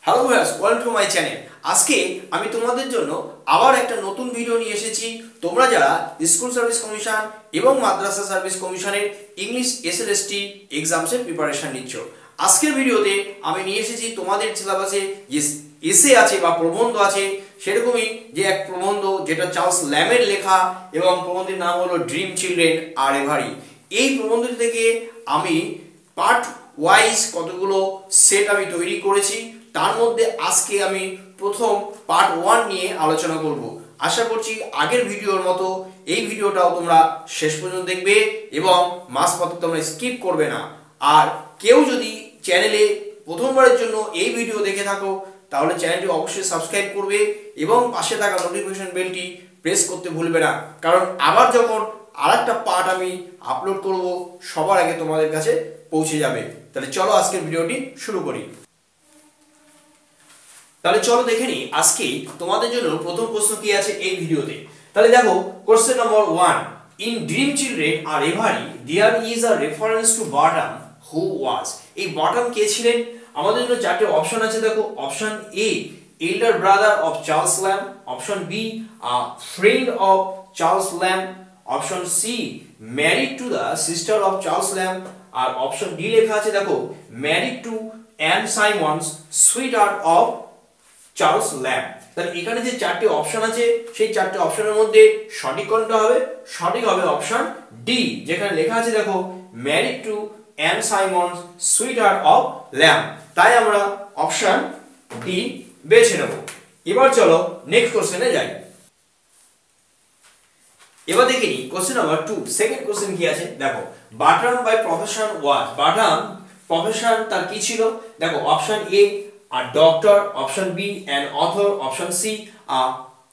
Hello viewers, welcome to my channel. আজকে আমি তোমাদের জন্য আবার একটা নতুন ভিডিও নিয়ে এসেছি। তোমরা যারা স্কুল সার্ভিস কমিশন এবং মাদ্রাসা সার্ভিস কমিশনের ইংলিশ এসএলএসটি এক্সামসের প্রিপারেশন নিচ্ছ, আজকের ভিডিওতে আমি নিয়ে এসেছি তোমাদের সিলেবাসে যে এসে আছে বা প্রবন্ধ আছে, সেরকমই যে এক প্রবন্ধ যেটা চার্লস ল্যামের লেখা এবং প্রবন্ধের নাম হলো ড্রিম চিলড্রেন আর এভারি। এই প্রবন্ধটি থেকে আমি পার্ট ওয়াইজ কতগুলো সেট আমি তৈরি করেছি, তার মধ্যে আজকে আমি প্রথম পার্ট 1 নিয়ে আলোচনা করব। আশা করছি আগের ভিডিওর মতো এই ভিডিওটাও তোমরা শেষ পর্যন্ত দেখবে এবং মাঝপথে তোমরা স্কিপ করবে না। আর কেউ যদি চ্যানেলে প্রথমবারের জন্য এই ভিডিও দেখে থাকো তাহলে চ্যানেলটি অবশ্যই সাবস্ক্রাইব করবে এবং পাশে থাকা নোটিফিকেশন বেলটি প্রেস করতে ভুলবে না, কারণ আবার যখন আরেকটা পার্ট আমি আপলোড করব সবার আগে তোমাদের কাছে পৌঁছে যাবে। তাহলে চলো আজকের ভিডিওটি শুরু করি। তাহলে চলো দেখে নিই আজকে তোমাদের জন্য প্রথম প্রশ্ন কি আছে এই ভিডিওতে। তাহলে দেখো, question number 1, in dream children আর reverie there is a reference to Bottom who was. এই বটম কে ছিলেন? আমাদের জন্য চারটে অপশন আছে। দেখো, option A elder brother of Charles Lamb, option B a friend of Charles Lamb, option C married to the sister of Charles Lamb, আর option D লেখা আছে দেখো married to Ann Simmons sweetheart of Charles Lamb. তাহলে এখানে যে চারটি option আছে সেই চারটি অপশনের মধ্যে সঠিক কোনটা হবে? সঠিক হবে অপশন ডি, যেখানে লেখা আছে দেখো married to Ann Simmons sweetheart of Lamb. তাই আমরা অপশন ডি বেছে নেব। এবার চলো নেক্সট কোশ্চেনে যাই। এবার দেখে নিই কোশ্চেন নাম্বার 2, সেকেন্ড কোশ্চেন কি আছে। দেখো, বাটরাম বাই প্রফেশন ওয়াজ। বাটরাম প্রফেশন তার কি ছিল? দেখো, option A a doctor, option B an author, option C a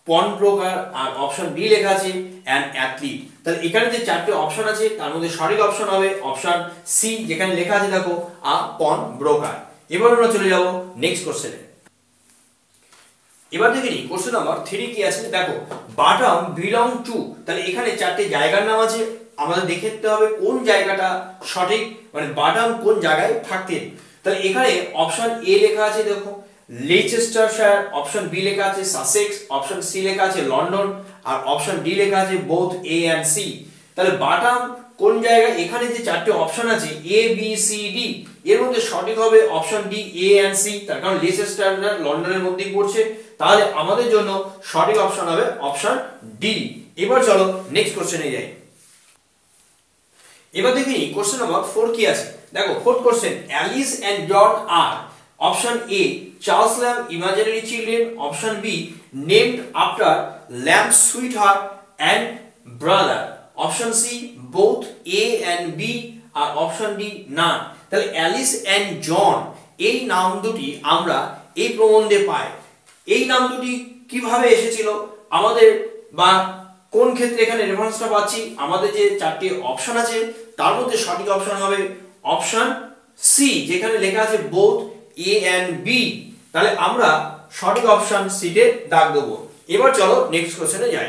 pawn broker, আর অপশন ডি লেখা আছে an athlete। তাহলে এখানে যে চারটি অপশন আছে তার মধ্যে সঠিক অপশন হবে অপশন সি, যেখানে লেখা আছে দেখো a pawn broker। এবার আমরা চলে যাব নেক্সট কোশ্চেনে। এবার দেখে নিই কোশ্চেন নাম্বার 3 কি আছে। দেখো, বাটম বিলং টু। তাহলে এখানে চারটি জায়গার নাম আছে, আমাদের দেখে নিতে হবে কোন জায়গাটা সঠিক, মানে বাটম কোন জায়গায় থাকতেন। তাহলে এখানে অপশন এ লেখা আছে দেখো লিচেস্টারশায়ার, অপশন বি লেখা আছে সাসেক্স, অপশন সি লেখা আছে লন্ডন, আর অপশন ডি লেখা আছে বোথ এ এন্ড সি। তাহলে বাটাম কোন জায়গায়? এখানে যে চারটি অপশন আছে এ বি সি ডি, এর মধ্যে সঠিক হবে option D A and C, তার কারণ লিচেস্টার লন্ডনের মধ্যেই পড়ছে। তাহলে আমাদের জন্য সঠিক অপশন হবে অপশন ডি। এবার চলো নেক্সট কোশ্চেনে যাই। এবার দেখি কোশ্চেন নাম্বার 4 কি আছে। দেখো, fourth question, Alice and John আর option A Charles Lamb imaginary children, option B named after Lamb sweetheart and brother, option C both A and B, আর অপশন ডি নান। তাহলে অ্যালিস এন্ড জন এই নাম দুটি আমরা এই প্রবন্ধে পাই। এই নাম দুটি কিভাবে এসেছিল আমাদের, বা কোন ক্ষেত্রে এখানে রেফারেন্সটা পাচ্ছি? আমাদের যে চারটি অপশন আছে তার মধ্যে সঠিক অপশন হবে অপশন সি, যেখানে লেখা আছে বোথ এ এন্ড বি। তাহলে আমরা সঠিক অপশন সি তে দাগ দেব। এবার চলো নেক্সট কোশ্চেনে যাই।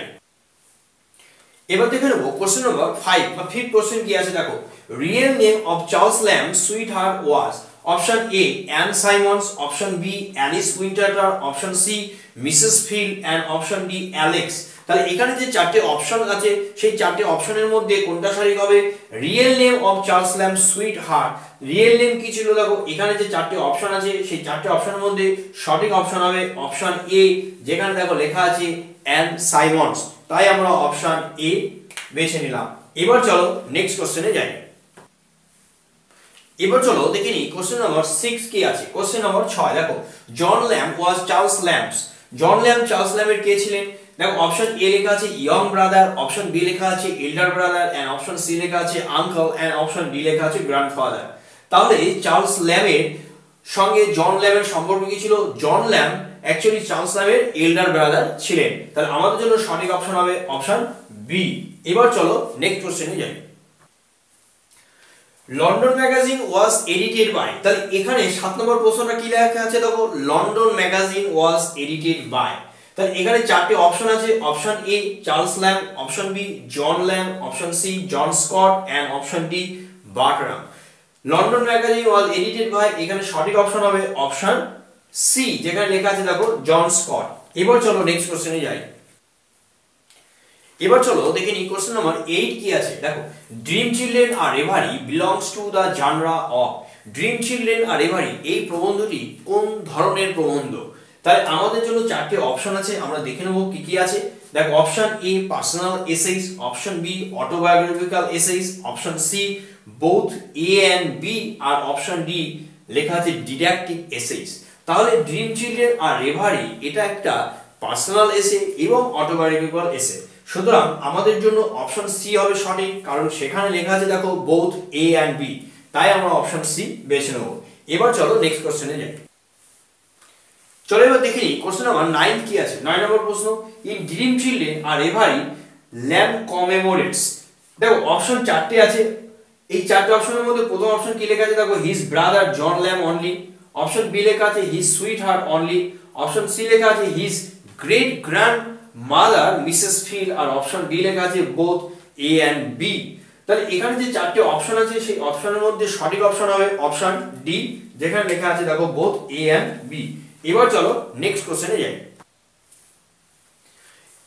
এবার দেখে নেব কোশ্চেন নাম্বার 5 বা ফিফথ কোশ্চেন কি আছে। দেখো, real name of Charles Lamb sweetheart was, option A Ann Simmons, option B Alice Winterton, option C Mrs Field, and option D Alex. তাহলে এখানে যে চারটি অপশন আছে সেই চারটি অপশনের মধ্যে কোনটা সঠিক হবে? Real name of Charles Lamb sweetheart, real name কি ছিল? দেখো, এখানে যে চারটি অপশন আছে সেই চারটি অপশনের মধ্যে সঠিক অপশন হবে অপশন এ, যেখানে দেখো লেখা আছে অ্যান সাইমন্স। তাই আমরা অপশন এ বেছে নিলাম। এবার চলো নেক্সট কোশ্চেনে যাই। এবার চলো দেখে নিই কোশ্চেন নাম্বার 6 কি আছে। কোশ্চেন নাম্বার 6, দেখো, জন ল্যাম ওয়াজ চার্লস ল্যামস। জন ল্যাম চার্লস ল্যামের কে ছিলেন? দেখো, অপশন এ লেখা আছে ইয়ং ব্রাদার, অপশন বি লেখা আছে elder brother, and option C লেখা আছে আঙ্কেল, এন্ড অপশন ডি লেখা আছে গ্র্যান্ডফাদার। তাহলে চার্লস ল্যামের সঙ্গে জন ল্যামের সম্পর্ক কি ছিল? জন ল্যাম অ্যাকচুয়ালি চার্লস ল্যামের এল্ডার ব্রাদার ছিলেন। তাহলে আমাদের জন্য সঠিক অপশন হবে অপশন বি। এবার চলো নেক্সট কোশ্চেনে যাই। London magazine was edited by. তাহলে এখানে 7 নম্বর প্রশ্নটা কি লেখা আছে? দেখো, London magazine was edited by. তাহলে এখানে চারটি অপশন আছে, option A Charles Lamb, option B John Lamb, option C John Scott, and option D Bartrum. London magazine was edited by, এখানে সঠিক অপশন হবে অপশন সি যেখানে লেখা আছে দেখো জন স্কট। এবার চলো নেক্সট কোশ্চেনে যাই। এবার চলো দেখে নিই কোশ্চেন নাম্বার 8 কি আছে। দেখো ড্রিম চিলড্রেন আর reverie belongs to the genre of. Dream children আর রেভারি এই প্রবন্ধটি কোন ধরনের প্রবন্ধ? তাই আমাদের জন্য চারটে অপশন আছে, আমরা দেখে নেব কি কি আছে। দেখো option A personal essays, option B autobiographical essays, option C both A and B, আর অপশন ডি লেখা আছে ডিডাক্টিভ এসেইস। তাহলে ড্রিম চিলড্রেন আর রেভারি এটা একটা পার্সোনাল এসে এবং অটোবায়োগ্রাফিক্যাল এসে, সুতরাং আমাদের জন্য অপশন সি হবে সঠিক, কারণ সেখানে লেখা আছে দেখো বোথ এ এন্ড বি, তাই আমরা অপশন সি বেছে নেব। এবার চলো নেক্সট কোশ্চেনে যাই। চলো এবার দেখে নিই কোশ্চেন নাম্বার 9 কি আছে। 9 নম্বর প্রশ্ন, ইন ড্রিম চিলড্রেন আর রেভারি ল্যাম কমেমোরেটস। দেখো অপশন চারটে আছে, এই চারটে অপশনের মধ্যে প্রথম অপশন কি লেখা আছে দেখো his brother John Lamb only, option B লেখা আছে his sweet heart only, option C লেখা আছে his great grand mother Mrs Field, আর অপশন ডি লেখা আছে বোথ এ এন্ড বি। তাহলে এখানে যে চারটে অপশন আছে সেই অপশনের মধ্যে সঠিক অপশন হবে অপশন ডি, যেখানে লেখা আছে দেখো বোথ এ এন্ড বি। এবার চলো নেক্সট কোশ্চেনে যাই।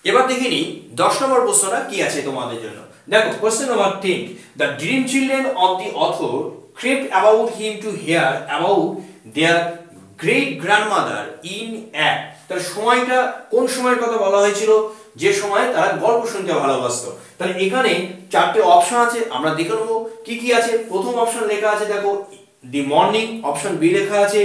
এবার দেখে নিই 10 নম্বর প্রশ্নটা কি আছে তোমাদের জন্য। দেখো question number 10, the dream children of the author crept about him to hear about their great grandmother in a। তাহলে সময়টা কোন সময়ের কথা বলা হয়েছিল? যে সময় তারা গল্প শুনতে ভালোবাসতো। তাহলে এখানে চারটে অপশন আছে, আমরা দেখে নেব কি কি আছে। প্রথম অপশন লেখা আছে দেখো দি মর্নিং, অপশন বি লেখা আছে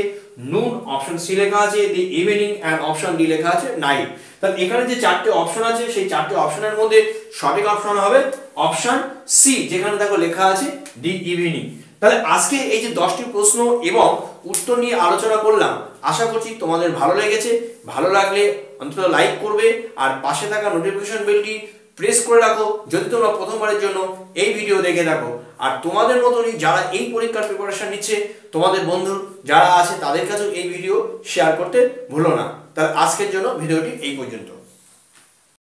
নুন, অপশন সি লেখা আছে the evening, and option D লেখা আছে নাইট। তাহলে এখানে যে চারটে অপশন আছে সেই চারটে অপশনের মধ্যে সঠিক অপশন হবে অপশন সি, যেখানে দেখো লেখা আছে দি ইভিনিং। তাহলে আজকে এই যে 10টি প্রশ্ন এবং উত্তর নিয়ে আলোচনা করলাম, আশা করছি তোমাদের ভালো লেগেছে। ভালো লাগলে অন্তত লাইক করবে আর পাশে থাকা নোটিফিকেশন বেলটি প্রেস করে রাখো যদি তোমরা প্রথমবারের জন্য এই ভিডিও দেখে থাকো। আর তোমাদের মতনই যারা এই পরীক্ষার প্রিপারেশন নিচ্ছে, তোমাদের বন্ধু যারা আছে তাদের কাছেও এই ভিডিও শেয়ার করতে ভুলো না। তাহলে আজকের জন্য ভিডিওটি এই পর্যন্ত।